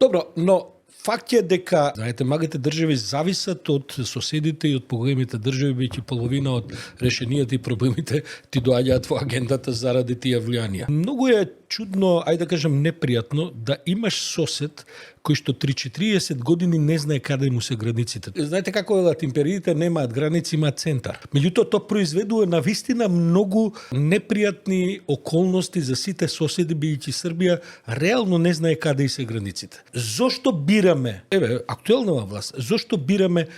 Добро, но факт е дека, знаете, малите држави зависат од соседите и од поголемите држави, бидејќи половина од решенијата и проблемите ти доаѓаат во агендата заради тие влијанија. Многу е чудно, ајде да кажем непријатно, да имаш сосед кој што 30-40 години не знае каде му се границите. Знаете како велат, империите немаат граници, имаат центар. Меѓутоа, тоа произведува навистина многу непријатни околности за сите соседи, бидејќи Србија реално не знае каде и се границите. Зошто бираме, актуелна власт, зошто бираме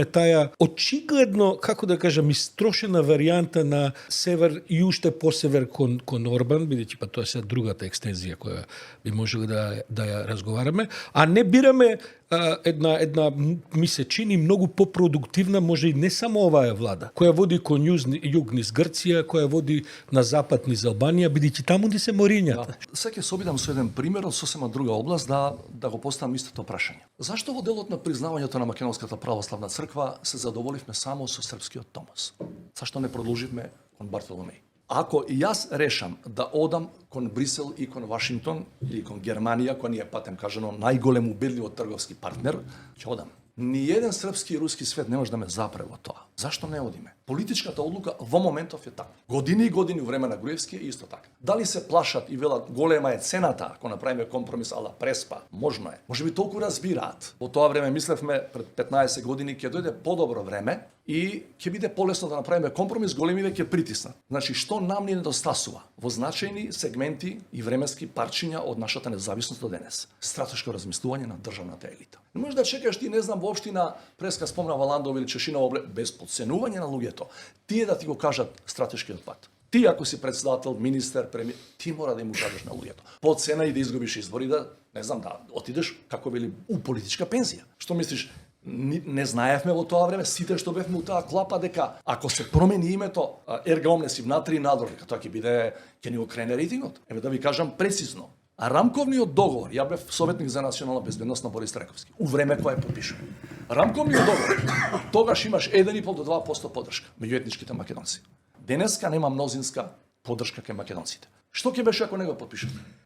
таа очигледно, како да кажам, истрошена варијанта на север и уште посевер кон Орбан, бидејќи па тоа е другата екстензија која би можеле да ја разговараме, а не бираме една ми се чини многу попродуктивна, може и не само оваа влада, која води кон југ низ Грција, која води на запад низ Албанија, бидејќи таму ни се морињата. Сега ќе се обидам со еден пример од сосема друга област да го поставам истото прашање. Зашто во делот на признавањето на Македонската православна црква се задоволивме само со српскиот Томос? Зашто не продолживме кон Бартоломеј? Ако и јас решам да одам кон Брисел и кон Вашингтон или кон Германија, која ни е патем кажано најголем убедливо трговски партнер, ќе одам. Ниеден српски и руски свет не може да ме запре во тоа. Зашто не одиме? Политичката одлука во моментов е така. Години и години во време на Груевски е исто така. Дали се плашат и велат голема е цената ако направиме компромис ала Преспа? Можно е. Може би толку разбираат. Во тоа време мислевме пред 15 години ќе дојде подобро време и ќе биде полесно да направиме компромис, големиве ќе притиснат. Значи што нам ни недостасува во значајни сегменти и временски парчиња од нашата независност до денес? Стратешко размислување на државната елита. Не можеш да чекаш ти, не знам, во општина Преска спомна Валандов или Чешиново без подценување на луѓето. Тие да ти го кажат стратешкиот пат. Ти ако си председател, министер, премиер, ти мора да им кажеш на луѓето. По цена и да изгубиш избори, да, не знам, да отидеш како били у политичка пензија. Што мислиш? Не знаевме во тоа време, сите што бевме у таа клапа, дека ако се промени името ерга омнес и внатри и надвор, дека тоа ќе биде, ќе ни го крене рейтингот. Еве да ви кажам прецизно. А рамковниот договор, ја бев советник за национална безбедност на Борис Трековски, у време кога е подпишан. Рамковниот договор, тогаш имаш 1,5 до 2% поддршка меѓу етничките македонци. Денеска нема мнозинска поддршка кај македонците. Што ќе беше ако не го подпишат?